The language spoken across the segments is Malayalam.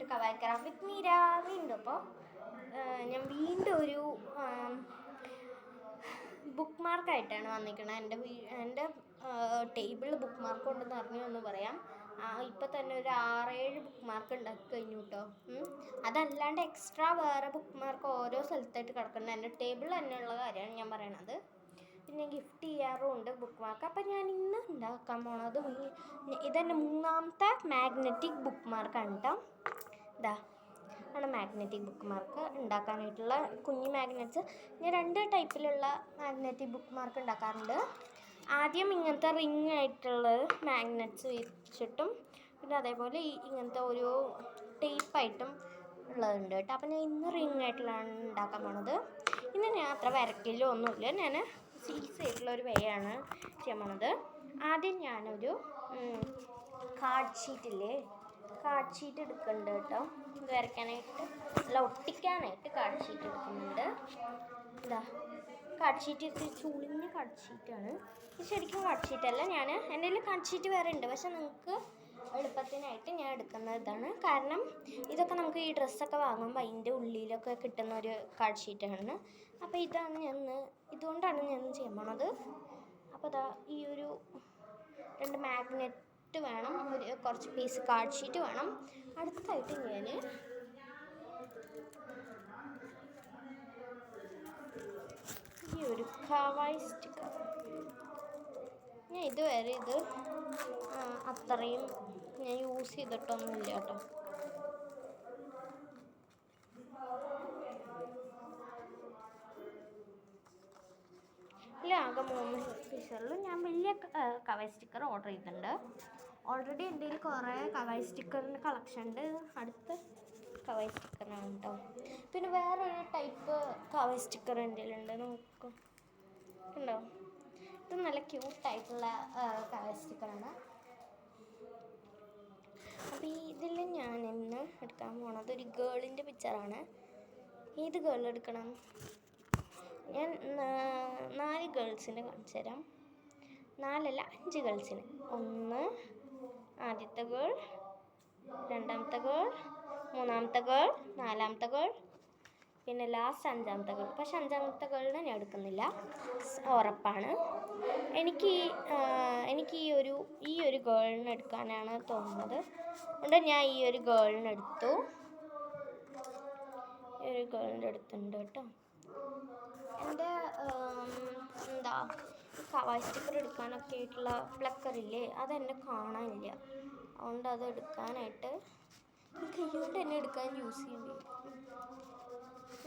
ടു കവായ് ക്രാഫ്റ്റ് വിത്ത് മീര. വീണ്ടും ഇപ്പോൾ ഞാൻ വീണ്ടും ഒരു ബുക്ക് മാർക്കായിട്ടാണ് വന്നിരിക്കുന്നത്. എൻ്റെ ടേബിളിൽ ബുക്ക് മാർക്ക് കൊണ്ടെന്ന് അറിഞ്ഞു പറയാം. ഇപ്പം തന്നെ ഒരു 6-7 ബുക്ക് മാർക്ക് ഉണ്ടാക്കി കഴിഞ്ഞു കേട്ടോ. അതല്ലാണ്ട് എക്സ്ട്രാ വേറെ ബുക്ക് മാർക്ക് ഓരോ സ്ഥലത്തായിട്ട് കിടക്കുന്നത് എൻ്റെ ടേബിളിൽ തന്നെയുള്ള കാര്യമാണ് ഞാൻ പറയണത്. പിന്നെ ഗിഫ്റ്റ് ചെയ്യാറുമുണ്ട് ബുക്ക് മാർക്ക്. അപ്പം ഞാൻ ഇന്ന് ഉണ്ടാക്കാൻ പോണത് ഇതെൻ്റെ 3ാമത്തെ മാഗ്നറ്റിക് ബുക്ക് മാർക്കാണ് കേട്ടോ. ഇതാ ആണ് മാഗ്നറ്റിക് ബുക്ക് മാർക്ക് ഉണ്ടാക്കാനായിട്ടുള്ള കുഞ്ഞു മാഗ്നറ്റ്സ്. ഞാൻ 2 ടൈപ്പിലുള്ള മാഗ്നറ്റിക് ബുക്ക് മാർക്ക് ഉണ്ടാക്കാറുണ്ട്. ആദ്യം ഇങ്ങനത്തെ റിങ് ആയിട്ടുള്ള മാഗ്നറ്റ്സ് വെച്ചിട്ടും പിന്നെ അതേപോലെ ഇങ്ങനത്തെ ഒരു ടേപ്പായിട്ടും ഉള്ളതുണ്ട് കേട്ടോ. അപ്പം ഞാൻ ഇന്ന് റിങ് ആയിട്ടുള്ളതാണ് ഉണ്ടാക്കാൻ പോണത്. ഇന്ന് ഞാൻ അത്ര വരയ്ക്കലോ ഒന്നുമില്ല, ഞാൻ ഈസി ആയിട്ടുള്ളൊരു വേയാണ് ചെയ്യാൻ പോണത്. ആദ്യം ഞാനൊരു കാർഡ് ഷീറ്റ് എടുക്കുന്നുണ്ട് കേട്ടോ. ഇത് വരയ്ക്കാനായിട്ട് അല്ല ഒട്ടിക്കാനായിട്ട് കാർഡ് ഷീറ്റ് എടുക്കുന്നുണ്ട്. ഇതാ കാർഡ് ഷീറ്റ് ചുളിഞ്ഞ കാർഡ് ഷീറ്റാണ്. ഇത് ശരിക്കും കാർഡ് ഷീറ്റല്ല. എൻ്റെ കയ്യിൽ കാർഡ് ഷീറ്റ് വേറെ ഉണ്ട്, പക്ഷെ നിങ്ങൾക്ക് എളുപ്പത്തിനായിട്ട് ഞാൻ എടുക്കുന്ന ഇതാണ്. കാരണം ഇതൊക്കെ നമുക്ക് ഈ ഡ്രസ്സൊക്കെ വാങ്ങുമ്പോൾ അതിൻ്റെ ഉള്ളിലൊക്കെ കിട്ടുന്ന ഒരു കാർഡ് ഷീറ്റാണ്. അപ്പോൾ ഇതുകൊണ്ടാണ് ഞാൻ ചെയ്യാൻ പോണത്. അപ്പോൾ ഇതാ ഈ ഒരു 2 മാഗ്നറ്റ് വേണം, കുറച്ച് പീസ് കാർഡ് ഷീറ്റ് വേണം. അടുത്തായിട്ട് ഞാൻ ഈ ഒരു കവായ് സ്റ്റിക്കർ, ഞാൻ ഇതുവരെ ഇത് അത്രയും ഞാൻ യൂസ് ചെയ്തിട്ടൊന്നുമില്ല കേട്ടോ. ആകെ 3 പീസുകളിലും ഞാൻ വലിയ കവായ് സ്റ്റിക്കർ ഓർഡർ ചെയ്തിട്ടുണ്ട്. ഓൾറെഡി എൻ്റെ കയ്യിൽ കുറേ കവായ് സ്റ്റിക്കറിൻ്റെ കളക്ഷൻ ഉണ്ട്. അടുത്ത കവായ് സ്റ്റിക്കറാണ് കേട്ടോ. പിന്നെ വേറൊരു ടൈപ്പ് കവായ് സ്റ്റിക്കർ എൻ്റെ കയ്യിലുണ്ട്, നോക്കൂ, ഉണ്ടോ? ഇത് നല്ല ക്യൂട്ടായിട്ടുള്ള കവായ് സ്റ്റിക്കറാണ്. അപ്പോൾ ഇതിൽ ഞാൻ ഇന്ന് എടുക്കാൻ പോണത് ഒരു ഗേളിൻ്റെ പിക്ചറാണ്. ഏത് ഗേൾ എടുക്കണം? ഞാൻ 4 ഗേൾസിനെ കാണിച്ചു തരാം. 4 അല്ല 5 ഗേൾസിന്. 1 ആദ്യത്തെ ഗേൾ, 2ാമത്തെ ഗേൾ, 3ാമത്തെ ഗേൾ, 4ാമത്തെ ഗേൾ, പിന്നെ ലാസ്റ്റ് 5ാമത്തെ ഗേൾ. പക്ഷെ 5ാമത്തെ ഗേളിനെ ഞാൻ എടുക്കുന്നില്ല, ഉറപ്പാണ്. എനിക്ക് ഈ ഒരു ഗേളിനെ എടുക്കാനാണ് തോന്നുന്നത്. അതുകൊണ്ട് ഞാൻ ഈ ഒരു ഗേളിനെ എടുത്തു. ഈ ഒരു ഗേളിൻ്റെ എടുത്തുണ്ട് കേട്ടോ. എൻ്റെ കവായ് സ്റ്റിക്കർ എടുക്കാനൊക്കെ ആയിട്ടുള്ള പ്ലക്കറില്ലേ, അതെന്നെ കാണാനില്ല. അതുകൊണ്ട് അത് എടുക്കാനായിട്ട് കൈകൊണ്ട് തന്നെ എടുക്കാൻ യൂസ് ചെയ്യേണ്ടി വരും.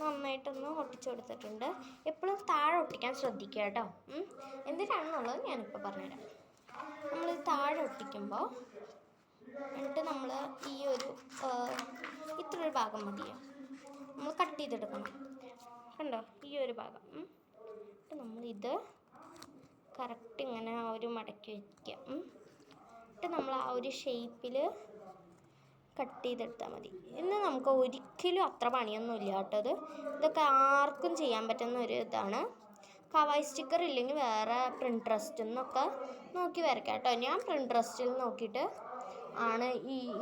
നന്നായിട്ടൊന്ന് ഒട്ടിച്ചു കൊടുത്തിട്ടുണ്ട്. എപ്പോഴും താഴെ ഒട്ടിക്കാൻ ശ്രദ്ധിക്കുക കേട്ടോ. എന്തിനാണെന്നുള്ളത് ഞാനിപ്പോൾ പറഞ്ഞുതരാം. നമ്മൾ താഴെ ഒട്ടിക്കുമ്പോൾ എന്നിട്ട് നമ്മൾ ഈ ഒരു ഇത്രയൊരു ഭാഗം മതിയോ, നമ്മൾ കട്ട് ചെയ്തെടുക്കണം. കണ്ടോ, ഈ ഒരു ഭാഗം. നമ്മളിത് കറക്റ്റ് ഇങ്ങനെ ഒരു മടക്കി വയ്ക്കുക. എന്നിട്ട് നമ്മൾ ആ ഒരു ഷേപ്പിൽ കട്ട് ചെയ്തെടുത്താൽ മതി. ഇന്ന് നമുക്ക് ഒരിക്കലും അത്ര പണിയൊന്നുമില്ല കേട്ടോ. ഇതൊക്കെ ആർക്കും ചെയ്യാൻ പറ്റുന്ന ഒരു ഇതാണ്. കവായ് സ്റ്റിക്കർ ഇല്ലെങ്കിൽ വേറെ പ്രിൻട്രസ്റ്റിൽ നിന്നൊക്കെ നോക്കി വരയ്ക്കാം കേട്ടോ. ഞാൻ പ്രിൻട്രസ്റ്റിൽ നോക്കിയിട്ട് ആണ്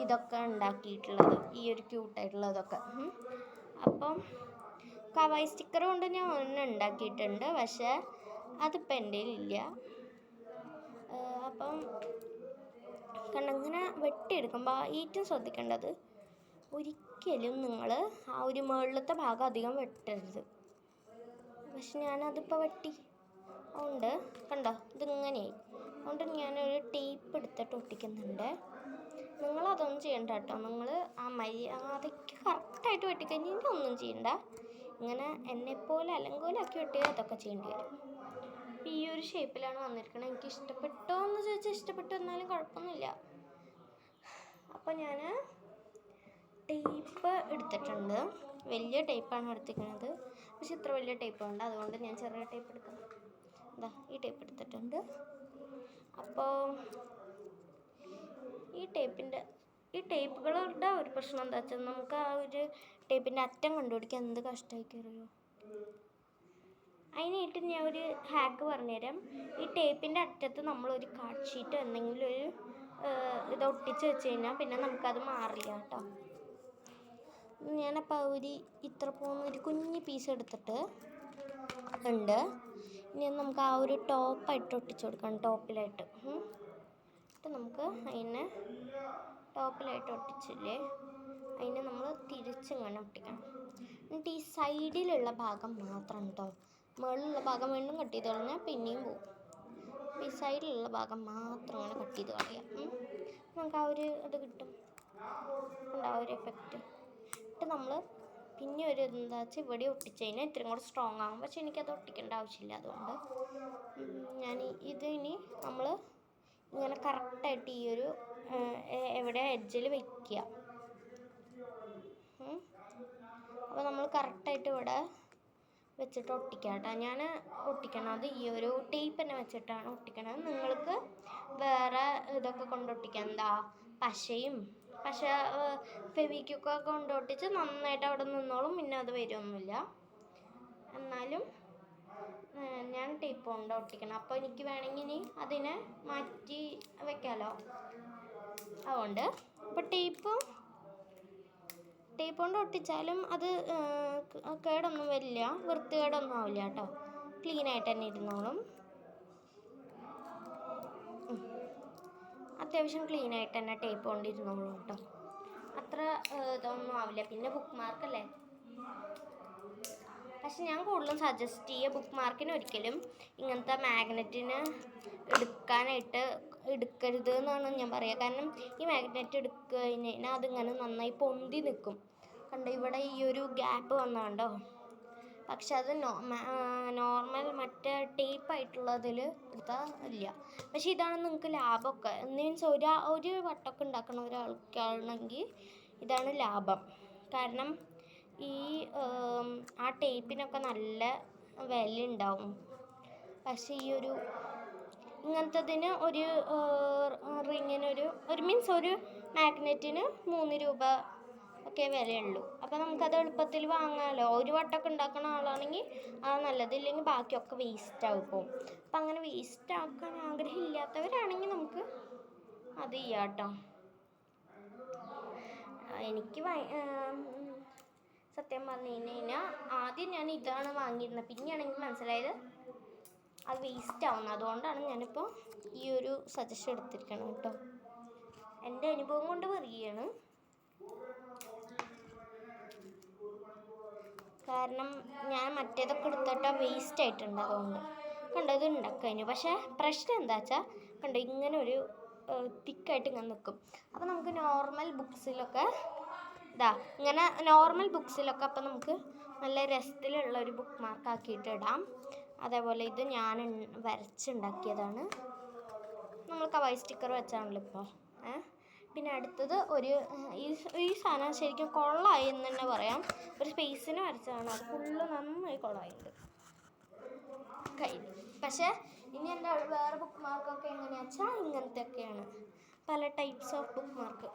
ഇതൊക്കെ ഉണ്ടാക്കിയിട്ടുള്ളത്, ഈ ഒരു ക്യൂട്ടായിട്ടുള്ളതൊക്കെ. അപ്പം കവായ് സ്റ്റിക്കർ കൊണ്ട് ഞാൻ ഒന്ന് ഉണ്ടാക്കിയിട്ടുണ്ട്, പക്ഷേ അതിപ്പോൾ എൻ്റെ കയ്യിലില്ല. അപ്പം ഇങ്ങനെ വെട്ടിയെടുക്കുമ്പോൾ ഏറ്റവും ശ്രദ്ധിക്കേണ്ടത് ഒരിക്കലും നിങ്ങൾ ആ ഒരു മുകളിലത്തെ ഭാഗം അധികം വെട്ടരുത്. പക്ഷെ ഞാനതിപ്പോൾ വെട്ടി, അതുകൊണ്ട് കണ്ടോ ഇതിങ്ങനെയായി. അതുകൊണ്ട് ഞാനൊരു ടേപ്പ് എടുത്തിട്ട് ഒട്ടിക്കുന്നുണ്ട്. നിങ്ങളതൊന്നും ചെയ്യണ്ട കേട്ടോ. നിങ്ങൾ ആ മര്യാദയ്ക്ക് കറക്റ്റായിട്ട് വെട്ടിക്കഴിഞ്ഞാൽ ഒന്നും ചെയ്യണ്ട. ഇങ്ങനെ എന്നെപ്പോലെ അലങ്കോലാക്കി വെട്ടിയാൽ അതൊക്കെ ചെയ്യേണ്ടി വരും. ഈ ഒരു ഷേപ്പിലാണ് വന്നിരിക്കുന്നത്. എനിക്ക് ഇഷ്ടപ്പെട്ടോ എന്ന് ചോദിച്ചാൽ ഇഷ്ടപ്പെട്ടു, എന്നാലും കുഴപ്പമൊന്നുമില്ല. അപ്പോൾ ഞാൻ ടേപ്പ് എടുത്തിട്ടുണ്ട്. വലിയ ടേപ്പാണ് എടുത്തിരിക്കുന്നത്, പക്ഷെ ഇത്ര വലിയ ടേപ്പ് ഉണ്ട്, അതുകൊണ്ട് ഞാൻ ചെറിയ ടേപ്പ് എടുക്കണം. എന്താ ഈ ടേപ്പ് എടുത്തിട്ടുണ്ട്. അപ്പോൾ ഈ ടേപ്പുകളുടെ ഒരു പ്രശ്നം എന്താ വെച്ചാൽ നമുക്ക് ആ ഒരു ടേപ്പിൻ്റെ അറ്റം കണ്ടുപിടിക്കാൻ എന്ത് കഷ്ടമായി കയറിയോ. അതിനായിട്ട് ഞാൻ ഒരു ഹാക്ക് പറഞ്ഞുതരാം. ഈ ടേപ്പിൻ്റെ അറ്റത്ത് നമ്മളൊരു കാർഡ് ഷീറ്റ് എന്തെങ്കിലും ഒരു ഇത് ഒട്ടിച്ച് വെച്ച് കഴിഞ്ഞാൽ പിന്നെ നമുക്കത് മാറില്ല കേട്ടോ. ഞാനപ്പോൾ ഇത്ര പോകുന്ന ഒരു കുഞ്ഞ് പീസ് എടുത്തിട്ട് ഉണ്ട്. ഇനി നമുക്ക് ആ ഒരു ടോപ്പായിട്ട് ഒട്ടിച്ചു കൊടുക്കണം, ടോപ്പിലായിട്ട്. എന്നിട്ട് നമുക്ക് അതിനെ ടോപ്പിലായിട്ട് ഒട്ടിച്ചില്ലേ, അതിനെ നമ്മൾ തിരിച്ചിങ്ങനെ ഒട്ടിക്കണം. എന്നിട്ട് ഈ സൈഡിലുള്ള ഭാഗം മാത്രം കേട്ടോ, മുകളിലുള്ള ഭാഗം വീണ്ടും കട്ട് ചെയ്ത് കളഞ്ഞാൽ പിന്നെയും പോവും. ഈ സൈഡിലുള്ള ഭാഗം മാത്രം ഇങ്ങനെ കട്ട് ചെയ്ത് കളയാം. നമുക്ക് ആ ഒരു ഇത് കിട്ടും, ആ ഒരു എഫക്റ്റ്. എന്നിട്ട് നമ്മൾ പിന്നെ ഒരു എന്താ വെച്ചാൽ ഇവിടെ ഒട്ടിച്ച് കഴിഞ്ഞാൽ ഇത്രയും കൂടെ സ്ട്രോങ് ആകും. പക്ഷെ എനിക്കത് ഒട്ടിക്കേണ്ട ആവശ്യമില്ല. അതുകൊണ്ട് ഞാൻ ഇനി നമ്മൾ ഇങ്ങനെ കറക്റ്റായിട്ട് ഈ ഒരു എവിടെ എഡ്ജിൽ വയ്ക്കുക. അപ്പോൾ നമ്മൾ കറക്റ്റായിട്ട് ഇവിടെ വെച്ചിട്ട് ഒട്ടിക്കാം കേട്ടോ. ഞാൻ ഒട്ടിക്കണത് ഈ ഒരു ടേപ്പ് തന്നെ വെച്ചിട്ടാണ് ഒട്ടിക്കണത്. നിങ്ങൾക്ക് വേറെ ഇതൊക്കെ കൊണ്ടൊട്ടിക്കാം, എന്താ പശ ഫെവിക്വിക്കൊക്കെ കൊണ്ടൊട്ടിച്ച് നന്നായിട്ട് അവിടെ നിന്നോളും, പിന്നെ അത് വരുമൊന്നുമില്ല. എന്നാലും ഞാൻ ടേപ്പ് കൊണ്ട് ഒട്ടിക്കണം. അപ്പോൾ എനിക്ക് വേണമെങ്കിൽ ഇനി അതിനെ മാറ്റി വെക്കാമല്ലോ. അതുകൊണ്ട് ഇപ്പോൾ ടേപ്പ് കൊണ്ട് ഒട്ടിച്ചാലും അത് കേടൊന്നും വരില്ല, വൃത്തികേടൊന്നും ആവില്ല കേട്ടോ. ക്ലീനായിട്ട് തന്നെ ഇരുന്നോളും. അത്യാവശ്യം ക്ലീനായിട്ട് തന്നെ ടേപ്പ് കൊണ്ട് ഇരുന്നോളും കേട്ടോ. അത്ര ഇതൊന്നും ആവില്ല. പിന്നെ ബുക്ക് മാർക്കല്ലേ, പക്ഷെ ഞാൻ കൂടുതലും സജസ്റ്റ് ചെയ്യുക ബുക്ക് മാർക്കിന് ഒരിക്കലും ഇങ്ങനത്തെ മാഗ്നറ്റിന് എടുക്കരുത് എന്നാണ് ഞാൻ പറയുക. കാരണം ഈ മാഗ്നറ്റ് എടുക്കുക കഴിഞ്ഞാൽ അതിങ്ങനെ നന്നായി പൊന്തി നിൽക്കും. കണ്ടോ, ഇവിടെ ഈ ഒരു ഗ്യാപ്പ് വന്നതുണ്ടോ. പക്ഷെ അത് നോർമൽ മറ്റേ ടേപ്പായിട്ടുള്ളതിൽ എടുത്താൽ ഇല്ല. പക്ഷെ ഇതാണ് നിങ്ങൾക്ക് ലാഭമൊക്കെ. മീൻസ് ഒരു വട്ടമൊക്കെ ഉണ്ടാക്കണ ഒരാൾക്കാണെങ്കിൽ ഇതാണ് ലാഭം. കാരണം ഈ ആ ടേപ്പിനൊക്കെ നല്ല വില ഉണ്ടാവും. പക്ഷേ ഈ ഇങ്ങനത്തതിന് ഒരു റിങ്ങിന് ഒരു മാഗ്നറ്റിന് 3 രൂപ ഒക്കെ വിലയുള്ളൂ. അപ്പോൾ നമുക്കത് എളുപ്പത്തിൽ വാങ്ങാമല്ലോ. ഒരു വട്ടമൊക്കെ ഉണ്ടാക്കുന്ന ആളാണെങ്കിൽ അത് നല്ലതില്ലെങ്കിൽ ബാക്കിയൊക്കെ വേസ്റ്റ് ആവും പോകും. അപ്പം അങ്ങനെ വേസ്റ്റ് ആക്കാൻ ആഗ്രഹമില്ലാത്തവരാണെങ്കിൽ നമുക്ക് അത് ചെയ്യാം കേട്ടോ. എനിക്ക് സത്യം പറഞ്ഞു കഴിഞ്ഞാൽ ആദ്യം ഞാൻ ഇതാണ് വാങ്ങിയിരുന്നത്. പിന്നെയാണ് എനിക്ക് മനസ്സിലായത് അത് വേസ്റ്റ് ആവുന്നത്. അതുകൊണ്ടാണ് ഞാനിപ്പോൾ ഈ ഒരു സജഷൻ എടുത്തിരിക്കണം കേട്ടോ. എൻ്റെ അനുഭവം കൊണ്ട് പറയുകയാണ്. കാരണം ഞാൻ മറ്റേതൊക്കെ എടുത്തിട്ട് വേസ്റ്റ് ആയിട്ടുണ്ട്. അതുകൊണ്ട് കണ്ടോ, ഇത് ഉണ്ടാക്കഴിഞ്ഞു. പക്ഷേ പ്രശ്നം എന്താ വെച്ചാൽ കണ്ടോ, ഇങ്ങനെ ഒരു തിക്കായിട്ട് ഇങ്ങനെ നിൽക്കും. അപ്പോൾ നമുക്ക് നോർമൽ ബുക്സിലൊക്കെ അപ്പോൾ നമുക്ക് നല്ല രസത്തിലുള്ള ഒരു ബുക്ക് മാർക്കാക്കിയിട്ട് ഇടാം. അതേപോലെ ഇത് ഞാൻ വരച്ചുണ്ടാക്കിയതാണ്. നമ്മൾ കവായി സ്റ്റിക്കർ വെച്ചാണല്ലോ ഇപ്പോൾ. പിന്നെ അടുത്തത് ഈ സാധനം ശരിക്കും കൊള്ളായി എന്ന് തന്നെ പറയാം. ഒരു സ്പേസിന് വരച്ചതാണ്, അത് ഫുള്ള് നന്നായി കൊള്ളായിട്ടുണ്ട് പക്ഷേ ഇനി എൻ്റെ വേറെ ബുക്ക് മാർക്കൊക്കെ എങ്ങനെയാണെന്ന് വെച്ചാൽ ഇങ്ങനത്തെ ഒക്കെയാണ്, പല ടൈപ്സ് ഓഫ് ബുക്ക് മാർക്ക്.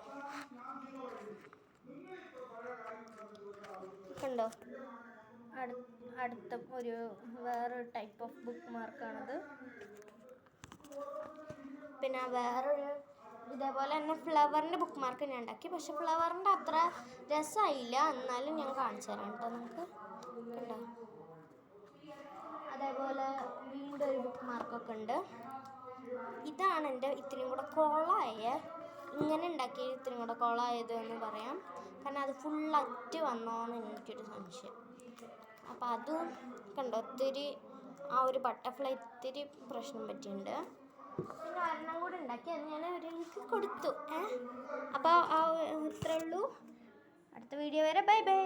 കണ്ടോ, അടുത്ത വേറൊരു ടൈപ്പ് ഓഫ് ബുക്ക് മാർക്കാണത്. പിന്നെ വേറൊരു ഇതേപോലെ തന്നെ ഫ്ലവറിൻ്റെ ബുക്ക് മാർക്ക് ഞാൻ ഉണ്ടാക്കി. പക്ഷെ ഫ്ലവറിൻ്റെ അത്ര രസമായില്ല, എന്നാലും ഞാൻ കാണിച്ചു തരാം കേട്ടോ നിങ്ങൾക്ക്. കണ്ടോ, അതേപോലെ വീണ്ടും ഒരു ബുക്ക് മാർക്കൊക്കെ ഉണ്ട്. ഇതാണ് എൻ്റെ ഇത്തിരിയും കൂടെ കൊളായ, ഇങ്ങനെ ഉണ്ടാക്കിയത് ഇത്തിരിയും കൂടെ കൊളായത് എന്ന് പറയാം. കാരണം അത് ഫുള്ളറ്റ് വന്നോന്ന് എനിക്കൊരു സംശയം. അപ്പോൾ അതും കണ്ടോ, ഒത്തിരി ആ ഒരു ബട്ടർഫ്ലൈ ഇത്തിരി പ്രശ്നം പറ്റിയിട്ടുണ്ട്. പിന്നെ ഒരെണ്ണം കൂടെ ഉണ്ടാക്കി, അത് ഞാൻ ഒരാൾക്ക് കൊടുത്തു. അപ്പോൾ ഇത്രേ ഉള്ളൂ. അടുത്ത വീഡിയോ വരെ ബൈ ബൈ.